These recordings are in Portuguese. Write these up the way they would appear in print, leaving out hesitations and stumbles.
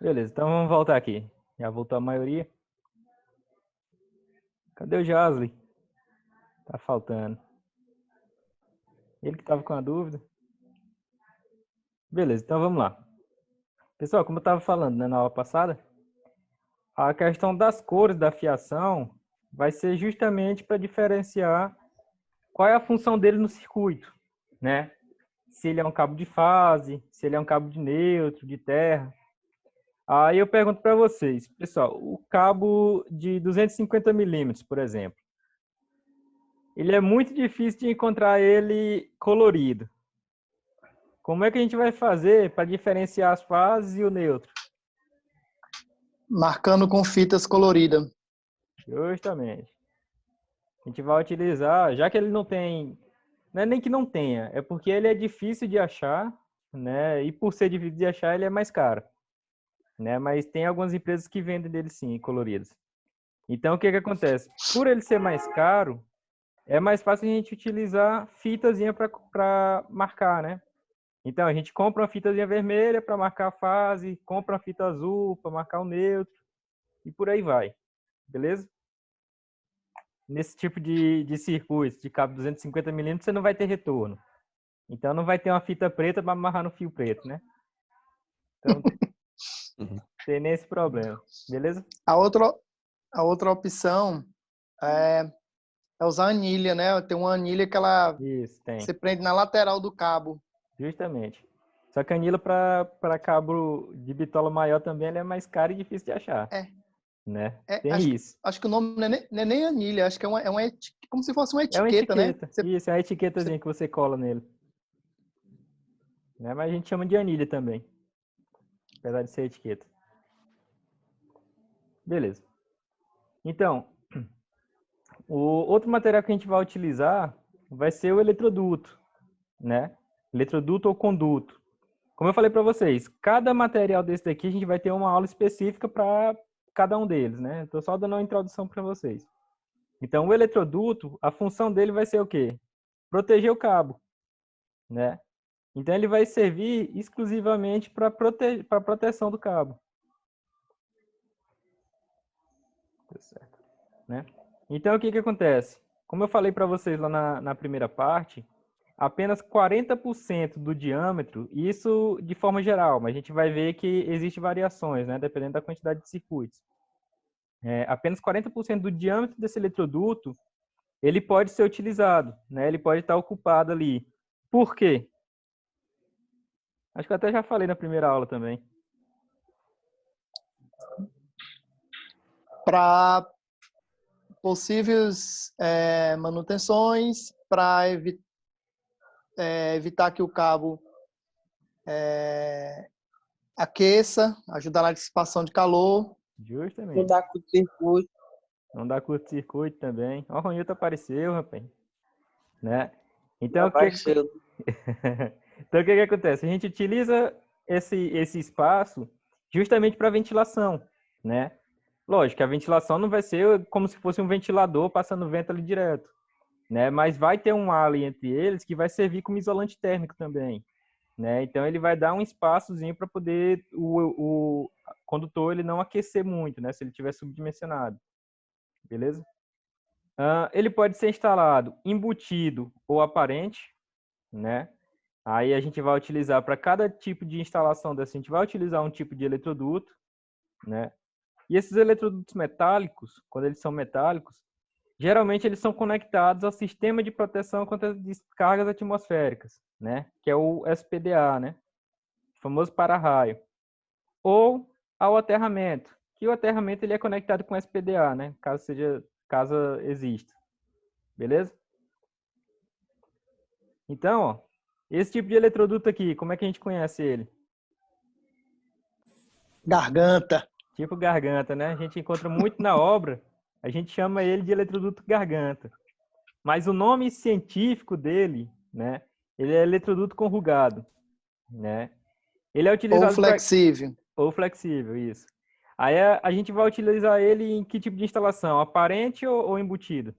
Beleza, então vamos voltar aqui. Já voltou a maioria. Cadê o Jasley? Tá faltando. Ele que tava com a dúvida. Beleza, então vamos lá. Pessoal, como eu estava falando, né, na aula passada, a questão das cores da fiação vai ser justamente para diferenciar qual é a função dele no circuito, né? Se ele é um cabo de fase, se ele é um cabo de neutro, de terra. Aí eu pergunto para vocês, pessoal, o cabo de 250 milímetros, por exemplo, ele é muito difícil de encontrar ele colorido. Como é que a gente vai fazer para diferenciar as fases e o neutro? Marcando com fitas coloridas. Justamente. A gente vai utilizar, já que ele não tem, não é nem que não tenha, é porque ele é difícil de achar, né? E por ser difícil de achar, ele é mais caro, né? Mas tem algumas empresas que vendem dele sim, coloridos. Então, o que que acontece? Por ele ser mais caro, é mais fácil a gente utilizar fitazinha para marcar, né? Então, a gente compra uma fitazinha vermelha para marcar a fase, compra uma fita azul para marcar o neutro, e por aí vai. Beleza? Nesse tipo de circuito, de cabo 250 milímetros, você não vai ter retorno. Então, não vai ter uma fita preta para amarrar no fio preto, né? Então, tem nem esse problema. Beleza? A outra, a outra opção é usar anilha, né? Tem uma anilha que ela Isso, tem. se prende na lateral do cabo. Justamente. Só que a anilha para cabo de bitola maior também ela é mais cara e difícil de achar, É, né? é Tem acho, isso. acho que o nome não é nem anilha, acho que como se fosse uma É uma etiqueta, né? etiqueta. Você, Isso, é uma você, etiquetazinha que você cola nele. Né? Mas a gente chama de anilha também, apesar de ser etiqueta. Beleza. Então, o outro material que a gente vai utilizar vai ser o eletroduto, né? Eletroduto ou conduto. Como eu falei para vocês, cada material desse daqui a gente vai ter uma aula específica para cada um deles, né? Estou só dando uma introdução para vocês. Então, o eletroduto, a função dele vai ser o quê? Proteger o cabo, né? Então, ele vai servir exclusivamente para a proteção do cabo. Tá certo, né? Então, o que que acontece? Como eu falei para vocês lá na primeira parte, apenas 40% do diâmetro, isso de forma geral, mas a gente vai ver que existem variações, né, dependendo da quantidade de circuitos. Apenas 40% do diâmetro desse eletroduto, ele pode ser utilizado, né, ele pode estar ocupado ali. Por quê? Acho que eu até já falei na primeira aula também. para possíveis manutenções, para evitar que o cabo aqueça, ajudar na dissipação de calor. Não Justamente. dá curto-circuito. Não dá curto-circuito também. Ó, o Ronilton apareceu, rapaz. Né? Já Então, o que apareceu. então, o que que acontece? A gente utiliza esse espaço justamente para ventilação, né? Lógico que a ventilação não vai ser como se fosse um ventilador passando vento ali direto, né? Mas vai ter um ar ali entre eles que vai servir como isolante térmico também, né? Então, ele vai dar um espaçozinho para poder o condutor ele não aquecer muito, né? Se ele estiver subdimensionado, beleza? Ele pode ser instalado embutido ou aparente, né? Aí a gente vai utilizar para cada tipo de instalação dessa, a gente vai utilizar um tipo de eletroduto, né? E esses eletrodutos metálicos, quando eles são metálicos, geralmente eles são conectados ao sistema de proteção contra descargas atmosféricas, né? Que é o SPDA, né? O famoso para-raio. Ou ao aterramento, que o aterramento ele é conectado com o SPDA, né? Caso exista. Beleza? Então, ó, esse tipo de eletroduto aqui, como é que a gente conhece ele? Garganta. Tipo garganta, né? A gente encontra muito na obra, a gente chama ele de eletroduto garganta. Mas o nome científico dele, né? Ele é eletroduto conjugado, né? Ele é Ou utilizado para flexível. ou flexível, isso. Aí a gente vai utilizar ele em que tipo de instalação? Aparente ou embutido?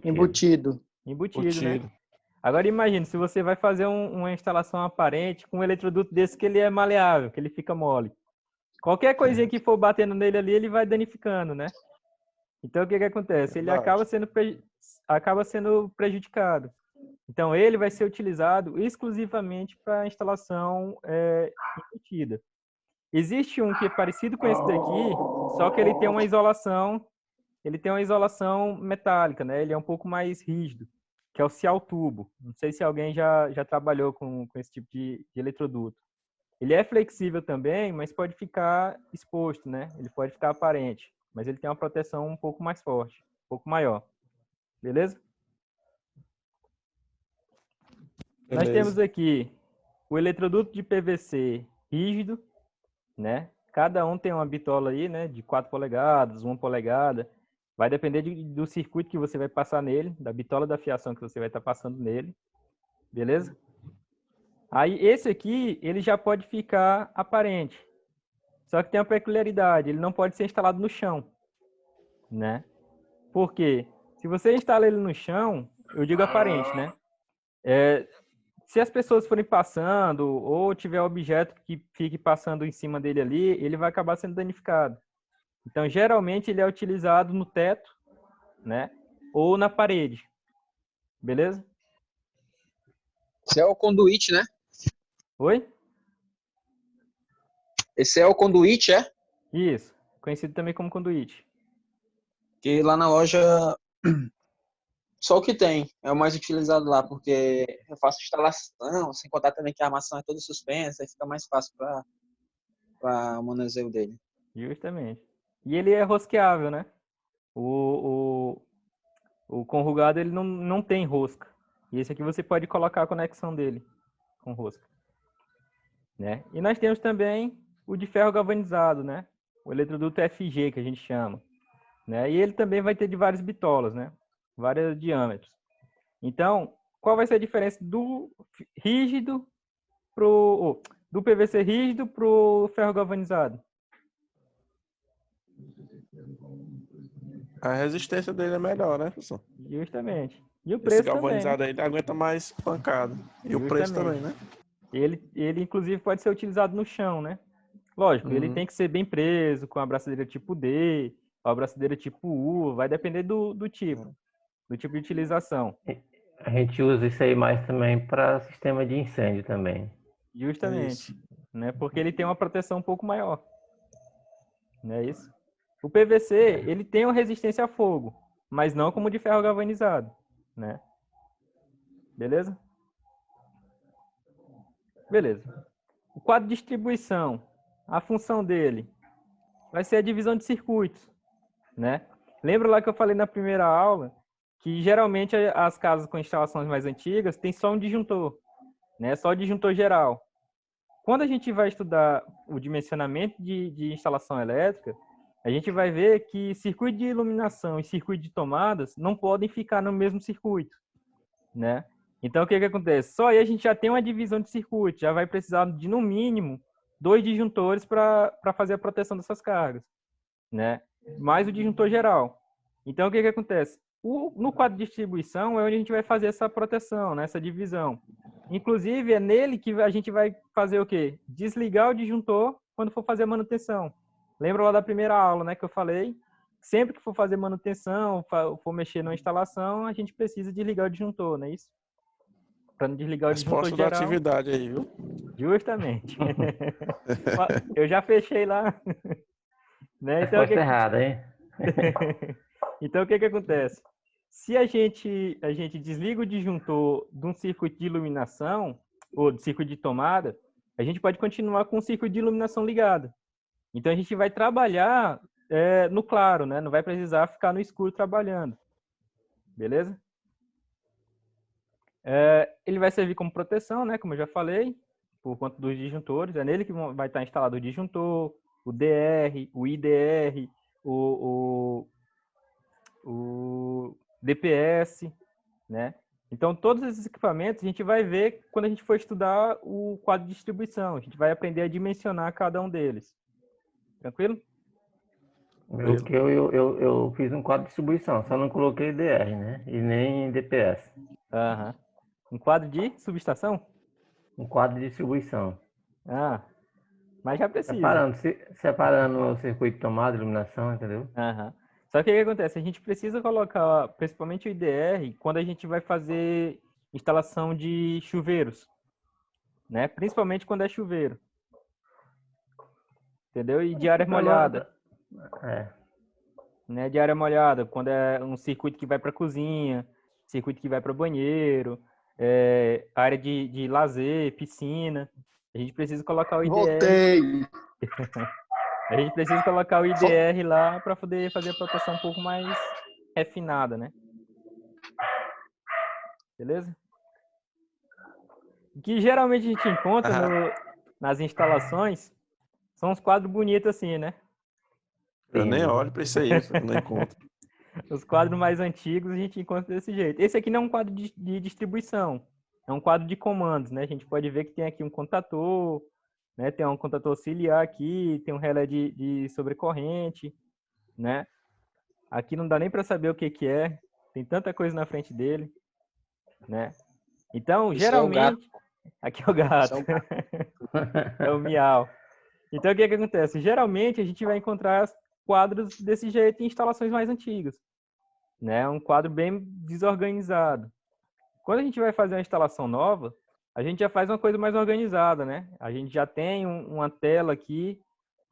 Embutido. Embutido, né? Embutido. Agora imagine, se você vai fazer uma instalação aparente com um eletroduto desse que ele é maleável, que ele fica mole. Qualquer coisinha que for batendo nele ali, ele vai danificando, né? Então, o que acontece? Ele acaba sendo prejudicado. Então, ele vai ser utilizado exclusivamente para instalação embutida. Existe um que é parecido com esse daqui, só que ele tem uma isolação metálica, né? Ele é um pouco mais rígido, que é o Cial Tubo. Não sei se alguém já trabalhou com esse tipo de eletroduto. Ele é flexível também, mas pode ficar exposto, né? Ele pode ficar aparente, mas ele tem uma proteção um pouco mais forte, um pouco maior. Beleza? Nós temos aqui o eletroduto de PVC rígido, né? Cada um tem uma bitola aí, né? De 4 polegadas, 1 polegada. Vai depender do circuito que você vai passar nele, da bitola da fiação que você vai estar passando nele. Beleza? Aí, esse aqui, ele já pode ficar aparente. Só que tem uma peculiaridade, ele não pode ser instalado no chão, né? Por quê? Se você instala ele no chão, eu digo aparente, né? Se as pessoas forem passando ou tiver objeto que fique passando em cima dele ali, ele vai acabar sendo danificado. Então, geralmente, ele é utilizado no teto, né? Ou na parede. Beleza? Esse é o conduíte, né? Oi? Esse é o conduíte, é? Isso. Conhecido também como conduíte. Que lá na loja só o que tem é o mais utilizado lá, porque eu faço instalação, sem contar também que a armação é toda suspensa, aí fica mais fácil para o manuseio dele. Justamente. E ele é rosqueável, né? O conrugado ele não tem rosca. E esse aqui você pode colocar a conexão dele com rosca. Né? E nós temos também o de ferro galvanizado, né? O eletroduto FG, que a gente chama. Né? E ele também vai ter de várias bitolas, né? Vários diâmetros. Então, qual vai ser a diferença do rígido do PVC rígido para o ferro galvanizado? A resistência dele é melhor, né, professor? Justamente. E o Esse preço também, galvanizado né? aí ele aguenta mais pancada. E o preço também, né? Ele, inclusive, pode ser utilizado no chão, né? Lógico, ele tem que ser bem preso, com a abraçadeira tipo D, a abraçadeira tipo U, vai depender do tipo de utilização. A gente usa isso aí mais também para sistema de incêndio também. Justamente, né? Porque ele tem uma proteção um pouco maior. Não é isso? O PVC, ele tem uma resistência a fogo, mas não como o de ferro galvanizado, né? Beleza? Beleza. O quadro de distribuição, a função dele vai ser a divisão de circuitos, né? Lembra lá que eu falei na primeira aula que geralmente as casas com instalações mais antigas tem só um disjuntor, né? Só o disjuntor geral. Quando a gente vai estudar o dimensionamento de instalação elétrica, a gente vai ver que circuito de iluminação e circuito de tomadas não podem ficar no mesmo circuito, né? Então, o que acontece? Só aí a gente já tem uma divisão de circuito, já vai precisar de, no mínimo, 2 disjuntores para fazer a proteção dessas cargas, né? Mais o disjuntor geral. Então, o que acontece? No quadro de distribuição é onde a gente vai fazer essa proteção, né? Essa divisão. Inclusive, é nele que a gente vai fazer o quê? Desligar o disjuntor quando for fazer a manutenção. Lembra lá da primeira aula, né? Que eu falei, sempre que for fazer manutenção, for mexer na instalação, a gente precisa desligar o disjuntor, não é isso? Para não desligar o disjuntor Resposta geral. da atividade aí, viu? Justamente. Eu já fechei lá. Né? Então, Resposta errada, hein? Então, o que acontece? Se a gente desliga o disjuntor de um circuito de iluminação, ou de circuito de tomada, a gente pode continuar com o circuito de iluminação ligado. Então, a gente vai trabalhar no claro, né? Não vai precisar ficar no escuro trabalhando. Beleza? Ele vai servir como proteção, né? Como eu já falei, por conta dos disjuntores. É nele que vai estar instalado o disjuntor, o DR, o IDR, o DPS, né? Então, todos esses equipamentos a gente vai ver quando a gente for estudar o quadro de distribuição. A gente vai aprender a dimensionar cada um deles. Tranquilo? Eu fiz um quadro de distribuição, só não coloquei DR, né? E nem DPS. Aham. Um quadro de subestação? Um quadro de distribuição. Ah, Mas já precisa. Separando o circuito de tomada, iluminação, entendeu? Aham. Só que o que acontece? A gente precisa colocar, principalmente o IDR, quando a gente vai fazer instalação de chuveiros, né? Principalmente quando é chuveiro. Entendeu? E de área molhada, É. né? De área molhada, quando é um circuito que vai para cozinha, circuito que vai para banheiro, área de lazer, piscina. A gente precisa colocar o IDR. Voltei. A gente precisa colocar o IDR lá para poder fazer a proteção um pouco mais refinada, né? Beleza? O que geralmente a gente encontra nas instalações são uns quadros bonitos assim, né? Eu nem olho pra isso aí, eu não encontro. Os quadros mais antigos a gente encontra desse jeito. Esse aqui não é um quadro de distribuição, é um quadro de comandos, né? A gente pode ver que tem aqui um contator, né? Tem um contator auxiliar aqui, tem um relé de sobrecorrente, né? Aqui não dá nem para saber o que é, tem tanta coisa na frente dele, né? Então, Isso geralmente... Aqui é o gato. Isso é o gato. É o miau. Então, o que acontece? Geralmente, a gente vai encontrar quadros desse jeito em instalações mais antigas, né? Um quadro bem desorganizado. Quando a gente vai fazer uma instalação nova, a gente já faz uma coisa mais organizada, né? A gente já tem uma tela aqui,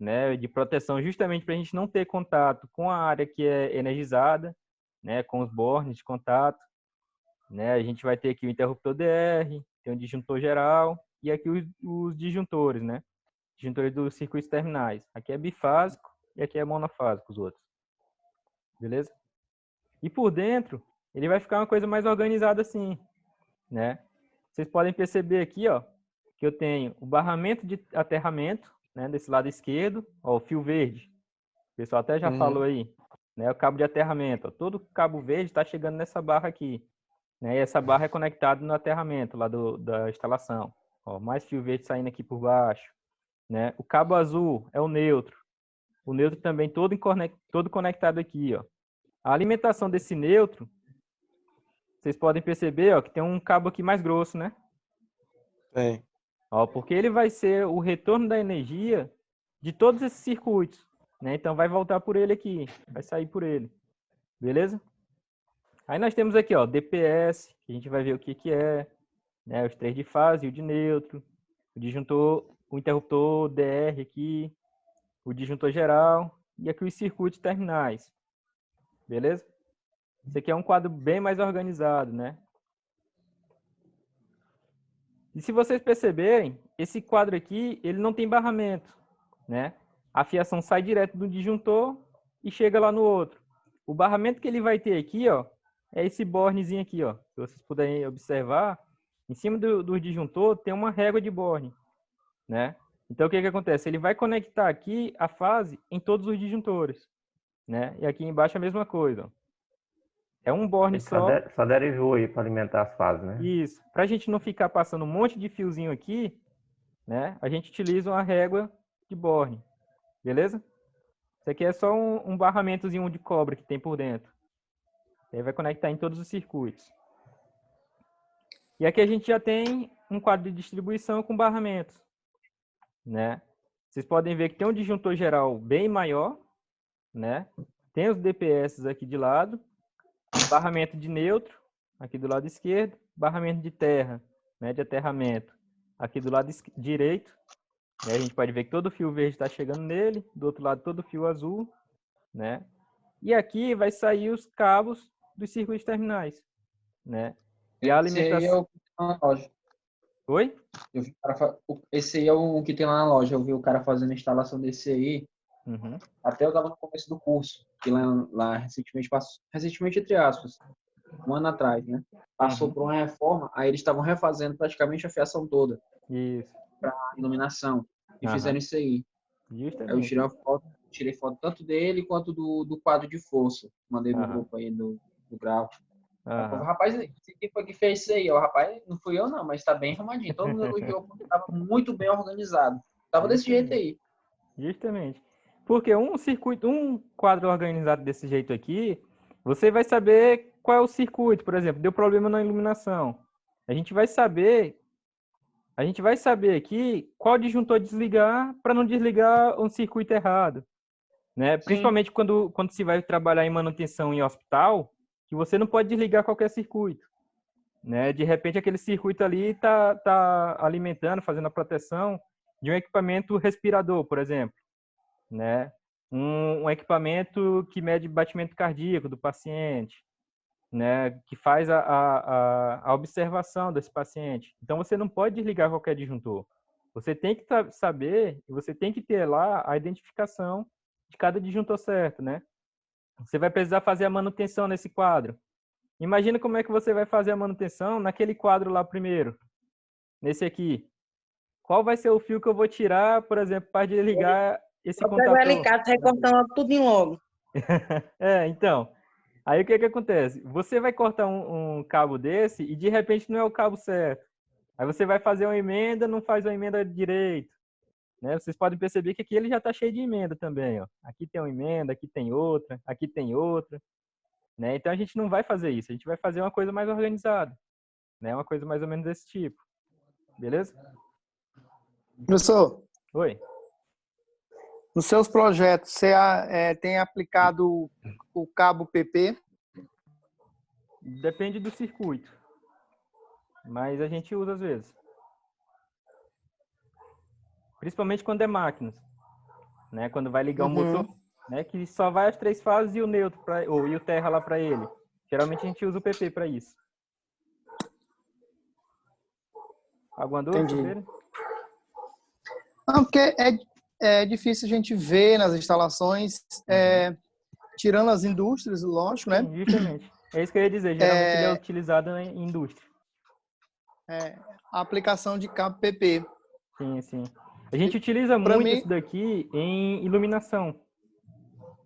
né, de proteção justamente para a gente não ter contato com a área que é energizada, né, com os bornes de contato, né? A gente vai ter aqui o interruptor DR, tem o disjuntor geral e aqui os disjuntores, né? Disjuntores dos circuitos terminais. Aqui é bifásico e aqui é monofásico os outros. Beleza? E por dentro, ele vai ficar uma coisa mais organizada assim, né? Vocês podem perceber aqui, ó, que eu tenho o barramento de aterramento, né, desse lado esquerdo, ó, o fio verde. O pessoal até já falou aí, né? O cabo de aterramento, ó, todo cabo verde está chegando nessa barra aqui, né? E essa barra é conectada no aterramento lá da instalação. Ó, mais fio verde saindo aqui por baixo, né? O cabo azul é o neutro. O neutro também todo conectado aqui, ó. A alimentação desse neutro, vocês podem perceber, ó, que tem um cabo aqui mais grosso, né? Tem. Ó, porque ele vai ser o retorno da energia de todos esses circuitos, né? Então vai voltar por ele aqui, vai sair por ele. Beleza? Aí nós temos aqui, ó, DPS, que a gente vai ver o que é, né? Os 3 de fase e o de neutro, o disjuntor, o interruptor DR aqui, o disjuntor geral e aqui os circuitos terminais. Beleza? Esse aqui é um quadro bem mais organizado, né? E se vocês perceberem, esse quadro aqui, ele não tem barramento, né? A fiação sai direto do disjuntor e chega lá no outro. O barramento que ele vai ter aqui, ó, é esse bornezinho aqui, ó. Se vocês puderem observar, em cima do disjuntor tem uma régua de borne, né? Então, o que acontece? Ele vai conectar aqui a fase em todos os disjuntores, né? E aqui embaixo a mesma coisa, ó. É um borne só. Só derivou aí para alimentar as fases, né? Isso. Para a gente não ficar passando um monte de fiozinho aqui, né? A gente utiliza uma régua de borne. Beleza? Isso aqui é só um barramentozinho de cobre que tem por dentro. Aí vai conectar em todos os circuitos. E aqui a gente já tem um quadro de distribuição com barramentos, né? Vocês podem ver que tem um disjuntor geral bem maior, né? Tem os DPS aqui de lado, barramento de neutro aqui do lado esquerdo, barramento de terra, né, de aterramento aqui do lado direito. E aí a gente pode ver que todo o fio verde está chegando nele, do outro lado todo o fio azul, né? E aqui vai sair os cabos dos circuitos terminais, né? E a alimentação... Esse aí é o que tem lá na loja. Oi? Eu vi esse aí é o que tem lá na loja. Eu vi o cara fazendo a instalação desse aí. Uhum. Até eu estava no começo do curso, que lá recentemente passou, recentemente entre aspas, um ano atrás, né? Passou por uma reforma, aí eles estavam refazendo praticamente a fiação toda Isso. para iluminação e fizeram isso aí. Aí eu Justamente. tirei foto tanto dele quanto do quadro de força. Mandei no grupo aí do grau. Rapaz, esse aqui foi que fez isso aí. O rapaz, não fui eu não, mas tá bem arrumadinho. Todo mundo elogiou porque tava muito bem organizado. Tava desse jeito aí. Justamente. Porque um quadro organizado desse jeito aqui, você vai saber qual é o circuito, por exemplo, deu problema na iluminação. A gente vai saber A gente vai saber aqui qual disjuntor desligar para não desligar um circuito errado, né? Principalmente quando se vai trabalhar em manutenção em hospital, que você não pode desligar qualquer circuito, né? De repente aquele circuito ali tá alimentando, fazendo a proteção de um equipamento respirador, por exemplo, né? Um equipamento que mede batimento cardíaco do paciente, né? Que faz a observação desse paciente. Então você não pode desligar qualquer disjuntor. Você tem que saber, e você tem que ter lá a identificação de cada disjuntor certo, né? Você vai precisar fazer a manutenção nesse quadro. Imagina como é que você vai fazer a manutenção naquele quadro lá primeiro, nesse aqui. Qual vai ser o fio que eu vou tirar, por exemplo, para desligar esse Eu pego o contator? alicate, recortando tudo em logo. Então, aí o que acontece? Você vai cortar um cabo desse e de repente não é o cabo certo. Aí você vai fazer uma emenda, não faz uma emenda direito, né? Vocês podem perceber que aqui ele já está cheio de emenda também, ó. Aqui tem uma emenda, aqui tem outra, né? Então a gente não vai fazer isso, a gente vai fazer uma coisa mais organizada, né? Uma coisa mais ou menos desse tipo. Beleza? Professor, Oi. nos seus projetos, você tem aplicado o cabo PP? Depende do circuito, mas a gente usa às vezes. Principalmente quando é máquinas, né? Quando vai ligar o motor, né? Que só vai as 3 fases e o neutro e o terra lá para ele. Geralmente a gente usa o PP para isso. Alguma dúvida? Entendi. Não, porque é difícil a gente ver nas instalações, tirando as indústrias, lógico, né? Sim, justamente. É isso que eu ia dizer. Geralmente ele é utilizado em indústria. A aplicação de cabo PP. Sim, sim. A gente utiliza muito isso daqui em iluminação.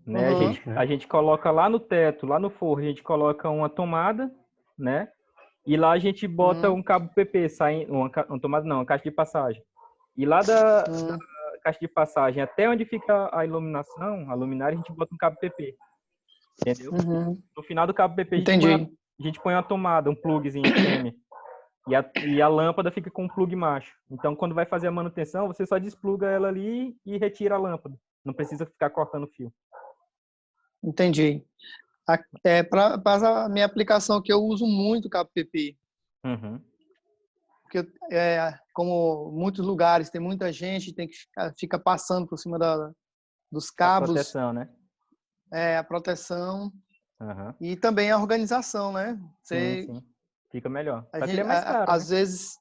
Né? A gente coloca lá no teto, lá no forro, a gente coloca uma tomada, né? E lá a gente bota um cabo PP, uma tomada não, uma caixa de passagem. E lá da caixa de passagem até onde fica a iluminação, a luminária, a gente bota um cabo PP. Entendeu? No final do cabo PP a gente põe uma tomada, um plugzinho fêmea. E a lâmpada fica com um plug macho. Então, quando vai fazer a manutenção, você só despluga ela ali e retira a lâmpada. Não precisa ficar cortando fio. Entendi. Para a minha aplicação, que eu uso muito o cabo PP. Porque, como muitos lugares, tem muita gente, fica passando por cima dos cabos. A proteção, né? A proteção. E também a organização, né? Sim. Fica melhor. Só que ele é mais caro, às vezes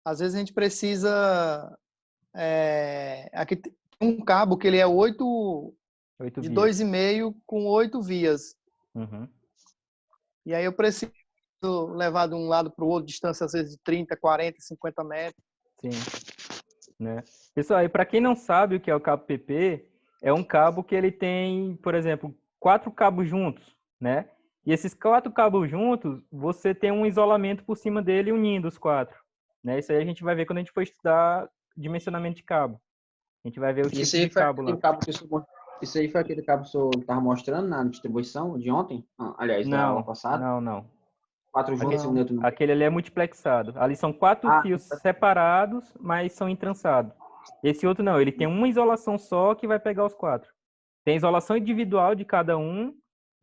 a gente precisa... aqui tem um cabo que ele é 8 de 2,5 com 8 vias. E aí eu preciso levar de um lado para o outro, distância às vezes de 30, 40, 50 metros. Sim. Né? Pessoal, e para quem não sabe o que é o cabo PP, é um cabo que ele tem, por exemplo, 4 cabos juntos, né? E esses 4 cabos juntos, você tem um isolamento por cima dele unindo os 4. Né? Isso aí a gente vai ver quando a gente for estudar dimensionamento de cabo. A gente vai ver o tipo de cabo lá. Isso aí foi aquele cabo que o senhor estava mostrando na distribuição de ontem? Aliás, da aula passada? Não. 4 juntos e um neutro. Aquele ali é multiplexado. Ali são 4 fios separados, mas são entrançados. Esse outro não, ele tem uma isolação só que vai pegar os 4. Tem isolação individual de cada um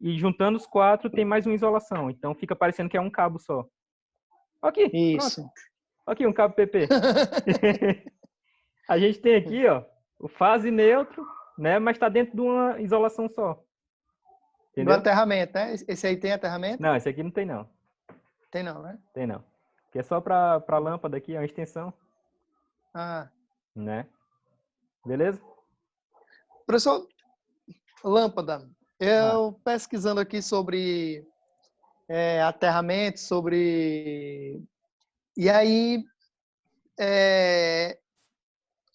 e juntando os 4 tem mais uma isolação. Então fica parecendo que é um cabo só. Aqui. Isso. Pronto. Aqui um cabo PP. A gente tem aqui, ó, o fase neutro, né? Mas está dentro de uma isolação só. Entendeu? Do aterramento, né? Esse aí tem aterramento? Não, esse aqui não tem não. Tem não, né? Tem não. Que é só para lâmpada aqui, é uma extensão. Né? Beleza? Professor, lâmpada. Eu pesquisando aqui sobre aterramento, E aí,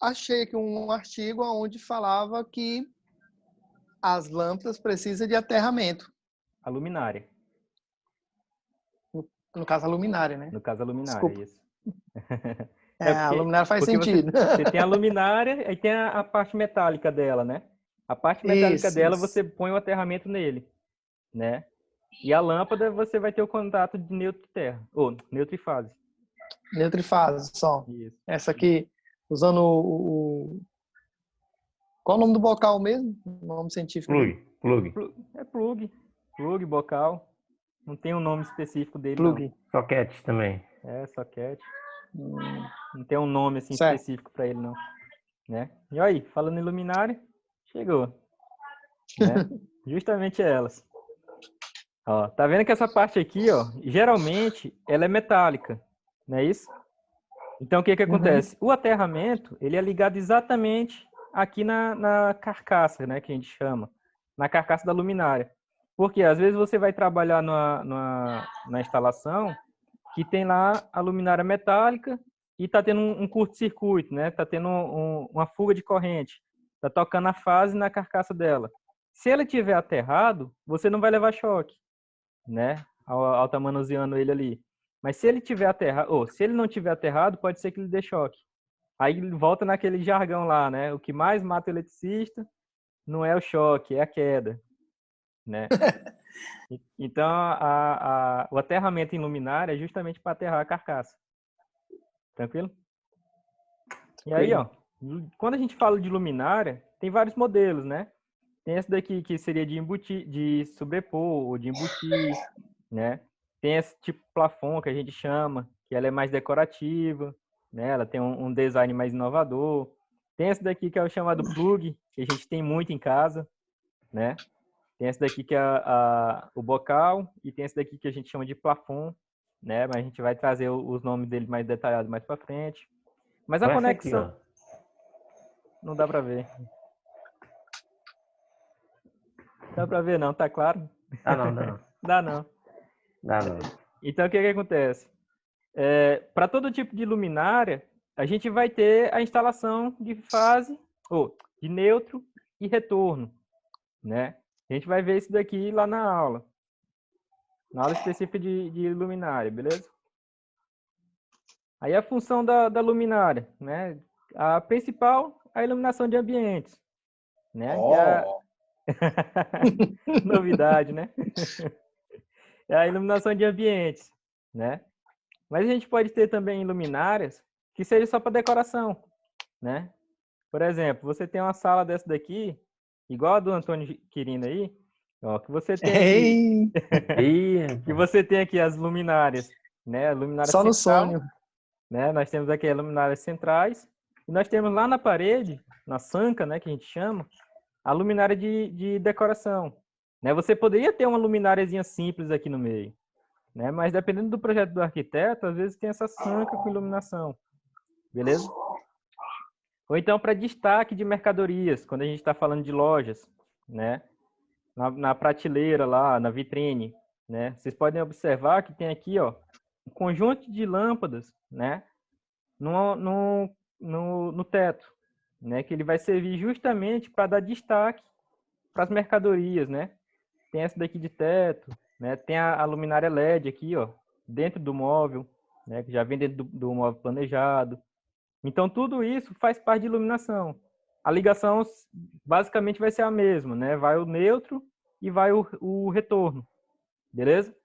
achei aqui um artigo onde falava que as lâmpadas precisam de aterramento. A luminária. No caso, a luminária, né? No caso, a luminária, Desculpa. isso. A luminária faz sentido. Você tem a luminária e tem a parte metálica dela, né? A parte metálica dela, você põe o aterramento nele, né? E a lâmpada, você vai ter o contato de neutro e terra. Ou neutro e fase. Neutro e fase, só. Isso. Essa aqui, usando Qual o nome do bocal mesmo? O nome científico dele? Plug. É plug. Plug, bocal. Não tem um nome específico dele, Plug. Soquete também. não. É, socket. Hum, Não tem um nome assim Certo. específico para ele, não. Né? E aí, falando em luminária, chegou. Né? Justamente elas. Ó, tá vendo que essa parte aqui, ó, geralmente ela é metálica, não é isso? Então o que que acontece? O aterramento, ele é ligado exatamente aqui na carcaça, né, que a gente chama, na carcaça da luminária. Porque às vezes você vai trabalhar na instalação que tem lá a luminária metálica e tá tendo um curto-circuito, né? Tá tendo uma fuga de corrente. Tá tocando a fase na carcaça dela. Se ele tiver aterrado, você não vai levar choque, né? Ao tá manuseando ele ali. Mas se ele tiver aterrado, ou se ele não tiver aterrado, pode ser que ele dê choque. Aí ele volta naquele jargão lá, né? O que mais mata o eletricista não é o choque, é a queda, né? Então, o aterramento em luminária é justamente para aterrar a carcaça. Tranquilo? E aí, ó, quando a gente fala de luminária, tem vários modelos, né? Tem esse daqui que seria de embutir, de sobrepor ou de embutir, né? Tem esse tipo plafond que a gente chama, que ela é mais decorativa, né? Ela tem um design mais inovador. Tem esse daqui que é o chamado plug, que a gente tem muito em casa, né? Tem esse daqui que é o bocal e tem esse daqui que a gente chama de plafond, né? Mas a gente vai trazer os nomes dele mais detalhados mais para frente. Mas a Olha essa conexão aqui, não dá para ver. Dá para ver não, tá claro? ó. Dá não. Dá não. Dá não. Então o que acontece? Para todo tipo de luminária, a gente vai ter a instalação de fase, ou de neutro e retorno, né? A gente vai ver isso daqui lá na aula específica de luminária, beleza? Aí a função da luminária, né? A principal, a iluminação de ambientes, né? Que é novidade, né? É a iluminação de ambientes, né? Mas a gente pode ter também luminárias que sejam só para decoração, né? Por exemplo, você tem uma sala dessa daqui, igual a do Antônio Quirino aí, ó, que você tem aqui, que você tem aqui as luminárias, né? A luminária Só no central, sonho. né? Nós temos aqui as luminárias centrais e nós temos lá na parede, na sanca, né, que a gente chama, a luminária de decoração, né? Você poderia ter uma lumináriazinha simples aqui no meio, né? Mas dependendo do projeto do arquiteto, às vezes tem essa sanca com iluminação, beleza? Ou então para destaque de mercadorias, quando a gente está falando de lojas, né? Na prateleira lá, na vitrine, né? Vocês podem observar que tem aqui, ó, um conjunto de lâmpadas, né? No teto, né? Que ele vai servir justamente para dar destaque para as mercadorias, né? Tem essa daqui de teto, né? Tem a luminária LED aqui, ó, dentro do móvel, né? Que já vem dentro do móvel planejado. Então, tudo isso faz parte de iluminação. A ligação basicamente vai ser a mesma, né? Vai o neutro e vai o retorno, beleza?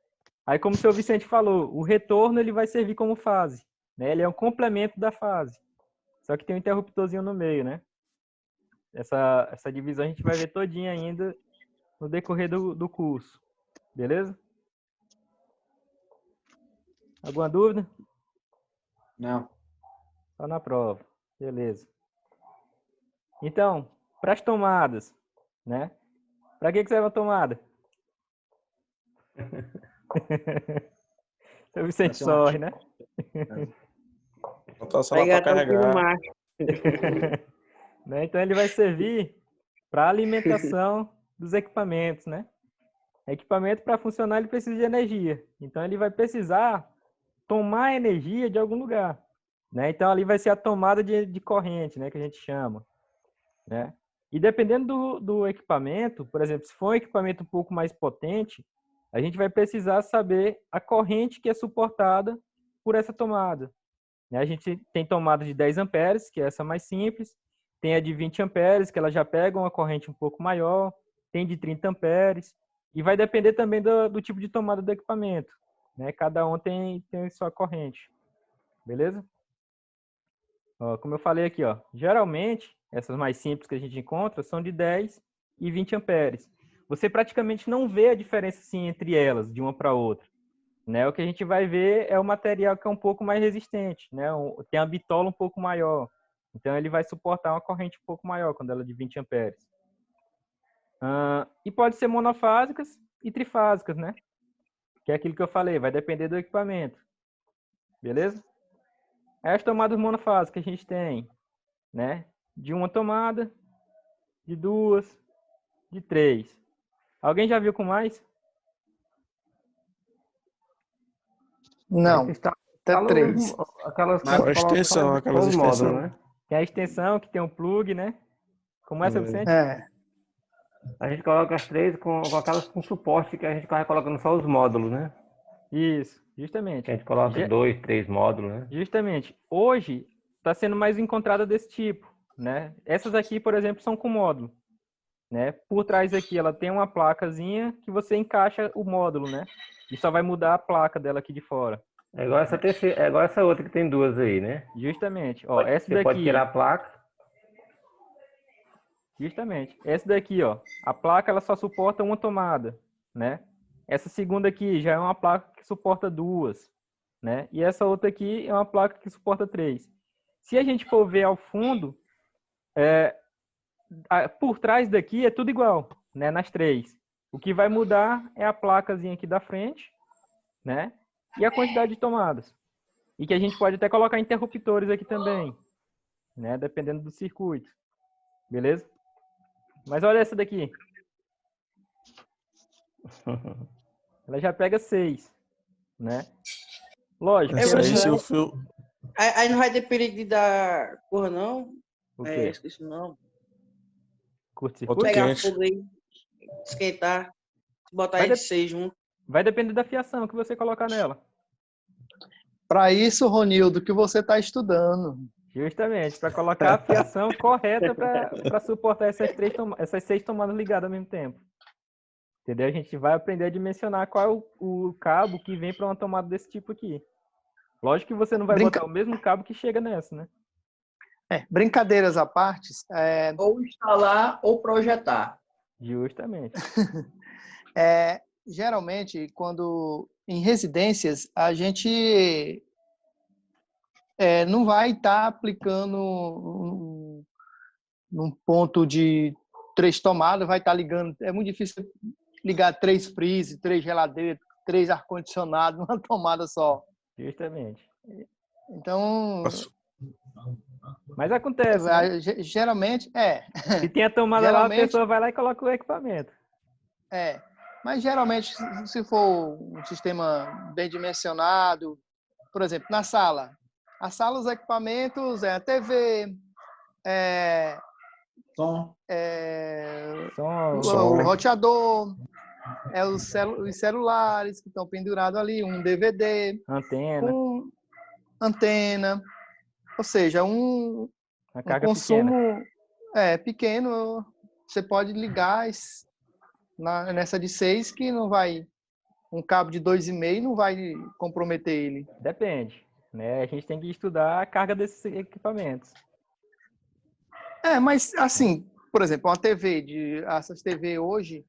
Aí, como o seu Vicente falou, o retorno ele vai servir como fase, né? Ele é um complemento da fase. Só que tem um interruptorzinho no meio, né? Essa divisão a gente vai ver todinha ainda no decorrer do curso, beleza? Alguma dúvida? Não. Só na prova. Beleza. Então, para as tomadas, né? Para que serve a tomada? O Vicente sorri, né? Botar só lá pra carregar. Né? Então, ele vai servir para alimentação dos equipamentos, né? Equipamento, para funcionar, ele precisa de energia. Então, ele vai precisar tomar energia de algum lugar, né? Então, ali vai ser a tomada de corrente, né? Que a gente chama, né? E dependendo do equipamento, por exemplo, se for um equipamento um pouco mais potente, a gente vai precisar saber a corrente que é suportada por essa tomada, né? A gente tem tomada de 10 amperes, que é essa mais simples, tem a de 20 amperes, que ela já pega uma corrente um pouco maior, tem de 30 amperes, e vai depender também do tipo de tomada do equipamento, né? Cada um tem sua corrente, Beleza? Ó, como eu falei aqui, ó, geralmente, essas mais simples que a gente encontra são de 10 e 20 amperes. Você praticamente não vê a diferença assim, entre elas, de uma para outra. Né? O que a gente vai ver é o material que é um pouco mais resistente, né? Tem a bitola um pouco maior. Então, ele vai suportar uma corrente um pouco maior quando ela é de 20 amperes. E pode ser monofásicas e trifásicas, né? Que é aquilo que eu falei, vai depender do equipamento. Beleza? As tomadas monofásicas que a gente tem, né? De uma tomada, de duas, de três. Alguém já viu com mais? Não, até Instala 3. aquelas que Mas Só a coloca extensão, só aquelas os módulos, extensões. né? Tem a extensão, que tem um plug, né? Como é, seu Vicente? É. A gente coloca as três com aquelas com suporte que a gente vai colocando só os módulos, né? Isso, Que justamente. a gente coloca 2, 3 módulos, né? Justamente. Hoje está sendo mais encontrada desse tipo, né? Essas aqui, por exemplo, são com módulo, né? Por trás aqui ela tem uma placazinha que você encaixa o módulo, né? E só vai mudar a placa dela aqui de fora. É igual essa terceira, é igual essa outra que tem duas aí, né? Justamente. Ó, essa Você pode daqui, tirar a placa. justamente. Essa daqui, ó, a placa ela só suporta uma tomada, né? Essa segunda aqui já é uma placa que suporta duas, né? E essa outra aqui é uma placa que suporta três. Se a gente for ver ao fundo, por trás daqui é tudo igual, né? Nas três. O que vai mudar é a placazinha aqui da frente, né? E a quantidade de tomadas. E que a gente pode até colocar interruptores aqui também, né? Dependendo do circuito. Beleza? Mas olha essa daqui. Ela já pega 6, né? Lógico. Essa aí, você se vai- o fio. Aí não vai ter perigo de dar porra, não? O É, quê? esqueci o nome. Ponto Curto-circuito? Pegar quente. fogo aí, esquentar, botar Vai, ele de de- 6 junto. vai depender da fiação que você colocar nela. Para isso, Ronildo, que você está estudando. Justamente, para colocar a fiação correta para suportar essas 6 tomadas ligadas ao mesmo tempo. Entendeu? A gente vai aprender a dimensionar qual é o cabo que vem para uma tomada desse tipo aqui. Lógico que você não vai botar o mesmo cabo que chega nessa, né? Brincadeiras à parte, Ou instalar ou projetar. Justamente. geralmente, quando em residências, a gente não vai estar aplicando num ponto de 3 tomadas, vai estar ligando. É muito difícil ligar 3 freezer, 3 geladeiras, 3 ar-condicionado numa tomada só. Justamente. Então, Mas acontece, né? geralmente, Se tem a tomada lá, a geralmente, pessoa vai lá e coloca o equipamento. Mas geralmente, se for um sistema bem dimensionado, por exemplo, na sala. A sala, os equipamentos é a TV, Som. o roteador, os celulares que estão pendurados ali, um DVD, Antena, com antena, ou seja, um carga consumo pequena. pequeno. Você pode ligar nessa de 6 que não vai, um cabo de 2,5 não vai comprometer ele. Depende, né? A gente tem que estudar a carga desses equipamentos. Mas assim, por exemplo, uma TV, essas TV hoje,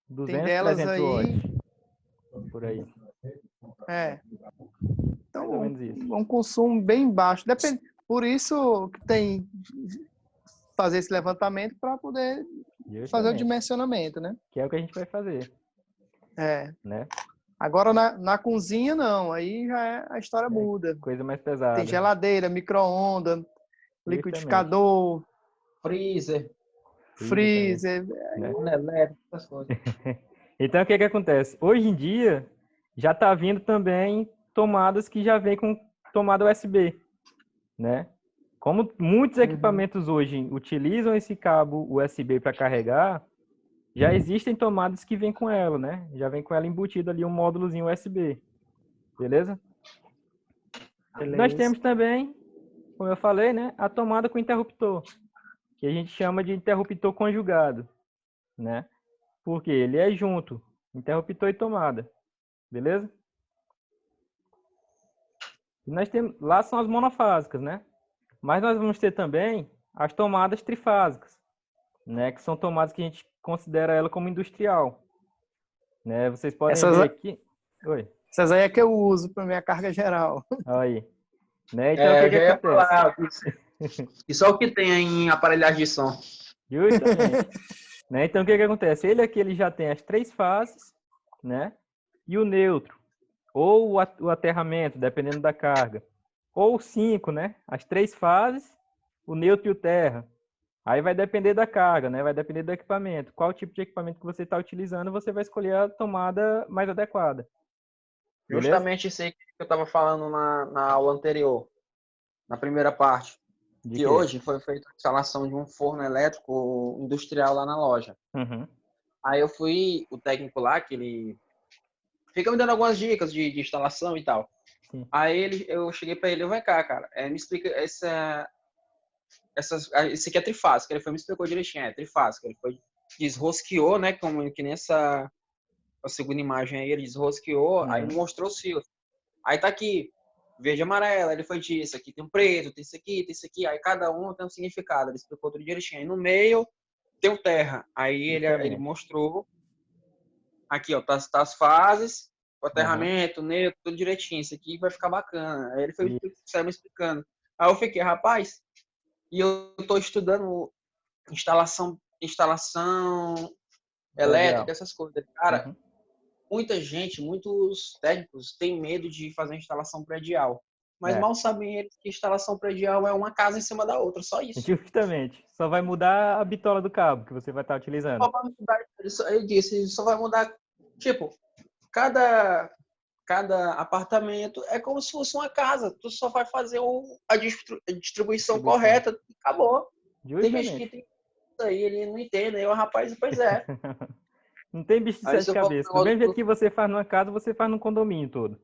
200, tem delas 300 aí, watts, por aí. Então, Mais ou menos isso. é um consumo bem baixo. Depende, por isso que tem fazer esse levantamento para poder fazer o Justamente. dimensionamento, né? Que é o que a gente vai fazer, né? Agora, na cozinha, não. Aí já a história muda. Coisa mais pesada. Tem geladeira, micro-ondas, liquidificador, Freezer. freezer. Né? Elétrico, essas coisas. Então, o que acontece? Hoje em dia, já está vindo também tomadas que já vêm com tomada USB, né? Como muitos equipamentos hoje utilizam esse cabo USB para carregar, já existem tomadas que vêm com ela, né? Já vem com ela embutido ali um módulozinho USB. Beleza? Nós temos também, como eu falei, né? A tomada com interruptor, que a gente chama de interruptor conjugado, né? Porque ele é junto, interruptor e tomada. Beleza? E nós temos, lá são as monofásicas, né? Mas nós vamos ter também as tomadas trifásicas, né? Que são tomadas que a gente considera ela como industrial, né? Vocês podem ver aqui. Oi. Essas aí é que eu uso para minha carga geral. Aí. Né? Então, o que Eu já ia acontece? falar, e só o que tem em aparelhagem de som. Justamente. Né? Então, o que acontece? Ele aqui ele já tem as 3 fases, né? E o neutro, ou o aterramento, dependendo da carga, ou 5, né? As 3 fases, o neutro e o terra. Aí vai depender da carga, né? Vai depender do equipamento. Qual tipo de equipamento que você está utilizando, você vai escolher a tomada mais adequada. Beleza? Justamente isso aí que eu estava falando na aula anterior, na primeira parte. De Que quê? hoje foi feita a instalação de um forno elétrico industrial lá na loja. Uhum. Aí eu fui, o técnico lá, que ele fica me dando algumas dicas de instalação e tal. Sim. Aí eu cheguei para ele, vem cá, cara, me explica esse aqui é trifásico. Ele foi me explicou direitinho, é trifásico. Ele foi, desrosqueou, né, como que nessa a segunda imagem aí, ele desrosqueou, aí mostrou os fios. Aí tá aqui, verde e amarelo, ele foi disso, aqui tem um preto, tem isso aqui, aí cada um tem um significado, ele explicou tudo direitinho. Aí no meio tem o terra, aí ele mostrou, aqui ó, tá as fases, o aterramento, o neutro, tudo direitinho, isso aqui vai ficar bacana. Aí ele foi saiu me explicando. Aí eu fiquei, rapaz, e eu tô estudando instalação elétrica, essas coisas. Cara, muitos técnicos têm medo de fazer instalação predial. Mas mal sabem eles que instalação predial é uma casa em cima da outra, só isso. Justamente. Só vai mudar a bitola do cabo que você vai estar utilizando. Só vai mudar, eu disse, só vai mudar, tipo, cada apartamento é como se fosse uma casa. Tu só vai fazer a distribuição correta e acabou. Justamente. Tem gente que tem isso aí, ele não entende. Aí o rapaz, pois é. Não tem bicho de Aí, sete cabeças. Do mesmo jeito que você faz numa casa, você faz num condomínio todo.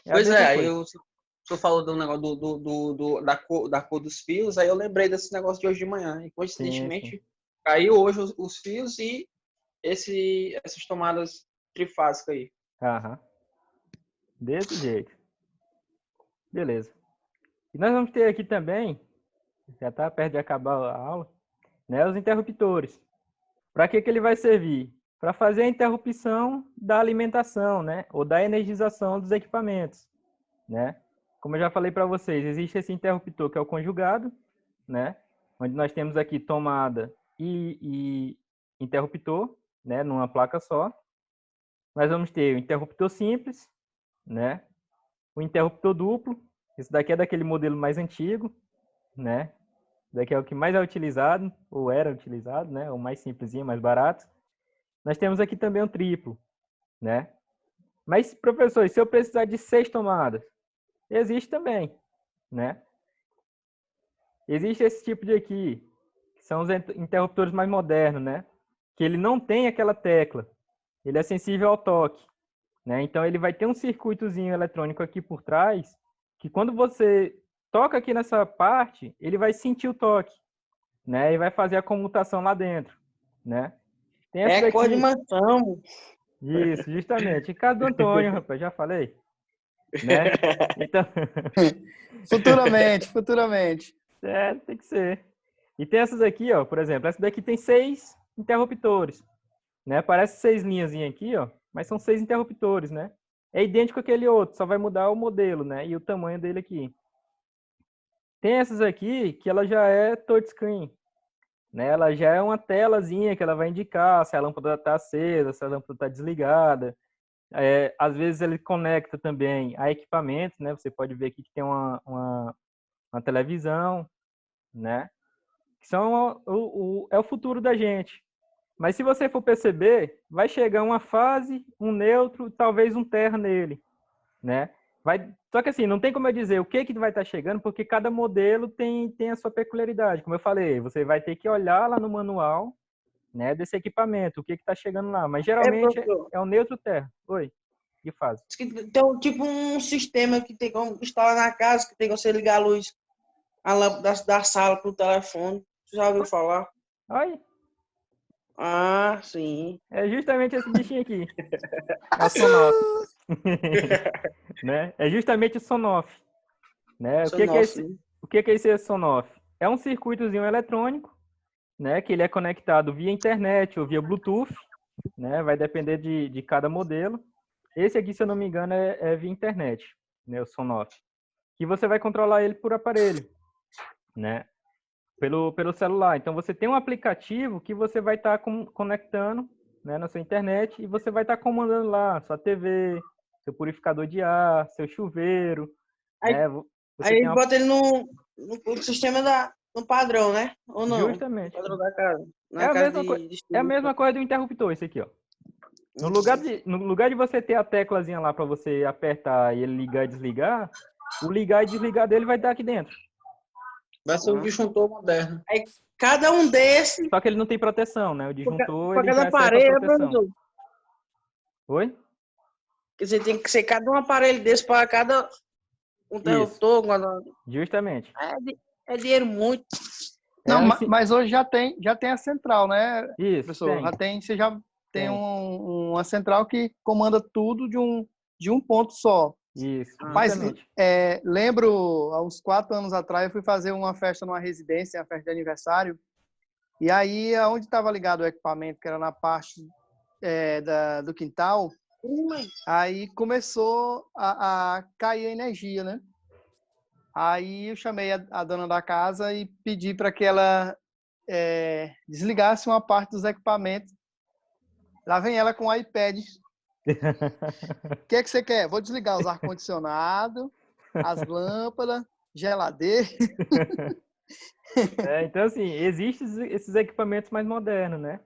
Pois é, aí o senhor falou do negócio da cor dos fios, aí eu lembrei desse negócio de hoje de manhã. E coincidentemente, caiu hoje os fios e essas tomadas trifásicas aí. Aham. Desse jeito. Beleza. E nós vamos ter aqui também, já está perto de acabar a aula, né, os interruptores. Para que ele vai servir? Para fazer a interrupção da alimentação, né, ou da energização dos equipamentos, né? Como eu já falei para vocês, existe esse interruptor que é o conjugado, né, onde nós temos aqui tomada e interruptor, né, numa placa só. Nós vamos ter o interruptor simples, né, o interruptor duplo. Esse daqui é daquele modelo mais antigo, né? Daqui é o que mais é utilizado, ou era utilizado, né? O mais simplesinho, mais barato. Nós temos aqui também um triplo, né? Mas, professor, se eu precisar de 6 tomadas? Existe também, né? Existe esse tipo de aqui, que são os interruptores mais modernos, né? Que ele não tem aquela tecla. Ele é sensível ao toque, né? Então, ele vai ter um circuitozinho eletrônico aqui por trás, que quando você toca aqui nessa parte, ele vai sentir o toque, né? E vai fazer a comutação lá dentro, né? Tem essa daqui. Coordenação. Isso, justamente. Em casa do Antônio, rapaz, já falei, né? Então, futuramente. É, tem que ser. E tem essas aqui, ó, por exemplo, essa daqui tem 6 interruptores, né? Parece 6 linhas aqui, ó, mas são 6 interruptores, né? É idêntico àquele outro, só vai mudar o modelo, né? E o tamanho dele aqui. Tem essas aqui que ela já é touchscreen, né? Ela já é uma telazinha que ela vai indicar se a lâmpada está acesa, se a lâmpada está desligada. Às vezes ele conecta também a equipamentos, né? Você pode ver aqui que tem uma televisão, né? Que são é o futuro da gente. Mas se você for perceber, vai chegar uma fase, um neutro, talvez um terra nele, né? Só que assim, não tem como eu dizer o que vai estar chegando, porque cada modelo tem a sua peculiaridade. Como eu falei, você vai ter que olhar lá no manual, né, desse equipamento, o que está chegando lá. Mas geralmente é o neutro terra. Oi, que faz? Então, tipo um sistema que tem como instalar na casa, que tem como você ligar a luz, a lâmpada da sala pro telefone. Você já ouviu falar? Oi. Ah, sim. É justamente esse bichinho aqui. É o Sonoff. Né? É justamente o Sonoff. né? O que é esse Sonoff? É um circuitozinho eletrônico, né? Que ele é conectado via internet ou via Bluetooth, né? Vai depender de cada modelo. Esse aqui, se eu não me engano, é via internet, né? O Sonoff. Que você vai controlar ele por aparelho, né? Pelo celular. Então, você tem um aplicativo que você vai estar conectando, né, na sua internet e você vai estar comandando lá sua TV, seu purificador de ar, seu chuveiro. Aí, né? aí ele bota ele no sistema no padrão, né? Ou não? Justamente. No padrão da casa. É a mesma coisa do interruptor, isso aqui, ó. No lugar de você ter a teclazinha lá para você apertar e ele ligar e desligar, o ligar e desligar dele vai estar aqui dentro. Vai ser um disjuntor moderno. Aí, cada um desses... Só que ele não tem proteção, né? O disjuntor, Para ele cada já aparelho, é proteção. Oi? Quer dizer, tem que ser cada um aparelho desse para cada interruptor. Justamente. É dinheiro muito. Não, assim... mas hoje já tem a central, né, Isso, professor? Você já tem uma central que comanda tudo de um ponto só. Isso, mas lembro, há uns 4 anos atrás, eu fui fazer uma festa numa residência, uma festa de aniversário, e aí, onde estava ligado o equipamento, que era na parte do quintal, aí começou a cair a energia, né? Aí eu chamei a dona da casa e pedi para que ela desligasse uma parte dos equipamentos. Lá vem ela com o iPad. O que você quer? Vou desligar os ar-condicionado, as lâmpadas, geladeira. Então, assim, existem esses equipamentos mais modernos, né?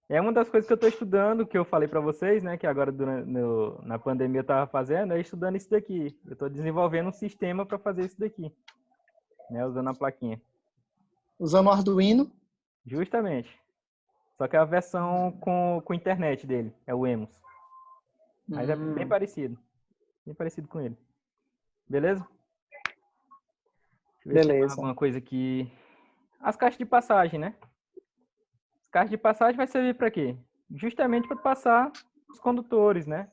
É uma das coisas que eu estou estudando, que eu falei para vocês, né? Que agora na pandemia eu estava fazendo, é estudando isso daqui. Eu estou desenvolvendo um sistema para fazer isso daqui, né? Usando a plaquinha. Usando o Arduino? Justamente. Só que é a versão com internet dele, é o EMOS. Mas é bem parecido. Bem parecido com ele. Beleza? Deixa eu ver se tem alguma coisa aqui. As caixas de passagem, né? As caixas de passagem vai servir para quê? Justamente para passar os condutores, né?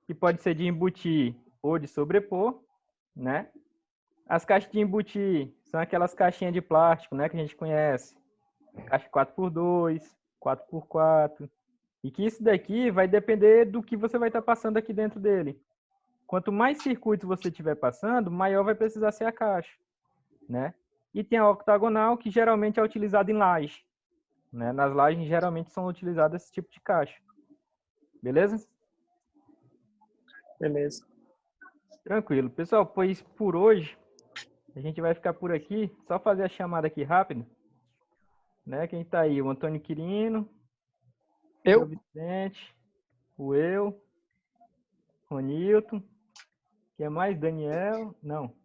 Que pode ser de embutir ou de sobrepor, né? As caixas de embutir são aquelas caixinhas de plástico, né? Que a gente conhece. Caixa 4x2, 4x4. E que isso daqui vai depender do que você vai estar passando aqui dentro dele. Quanto mais circuitos você estiver passando, maior vai precisar ser a caixa, né? E tem a octagonal, que geralmente é utilizada em laje, né? Nas lajes, geralmente, são utilizadas esse tipo de caixa. Beleza? Beleza. Tranquilo. Pessoal, pois por hoje, a gente vai ficar por aqui. Só fazer a chamada aqui rápido. Né? Quem tá aí? O Antônio Quirino. Eu. O Vicente. O Ronilton. Quem é mais? Daniel? Não.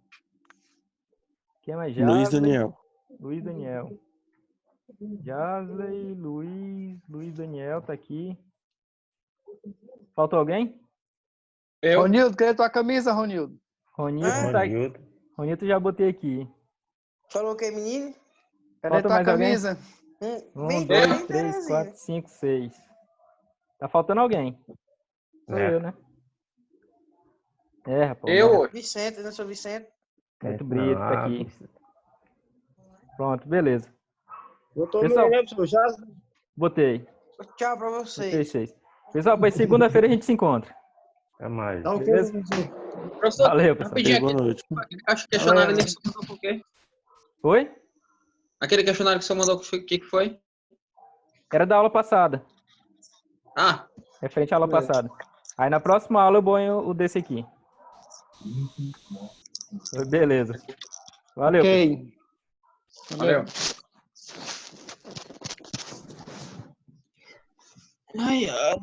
Quem é mais? Luiz Daniel. Luiz Daniel. Jasley, Luiz Daniel tá aqui. Faltou alguém? Eu. Ronildo, cadê tua camisa, Ronildo? Ronilton tá aqui. Ronilton já botei aqui. Falou o que, menino? Cadê Falta tua mais alguém? camisa? 1, 2, 3, 4, 5, 6. Tá faltando alguém. Sou eu, né? Rapaz. Eu. Vicente, né? Sou Vicente. Muito Brito tá aqui. Pronto, beleza. Botou Pessoal, no professor já? botei. Tchau pra vocês. Botei 6. Pessoal, pois segunda-feira a gente se encontra. Até mais. Dá um Beleza? Professor, Valeu, pessoal. rapidinho, Boa noite. aquele questionário ali que você mandou por quê? Oi? Aquele questionário que você mandou, o que foi? Era da aula passada. Ah, Referente à aula passada. Aí na próxima aula eu ponho o desse aqui. Beleza. Valeu. Ok. valeu. Ai, ai.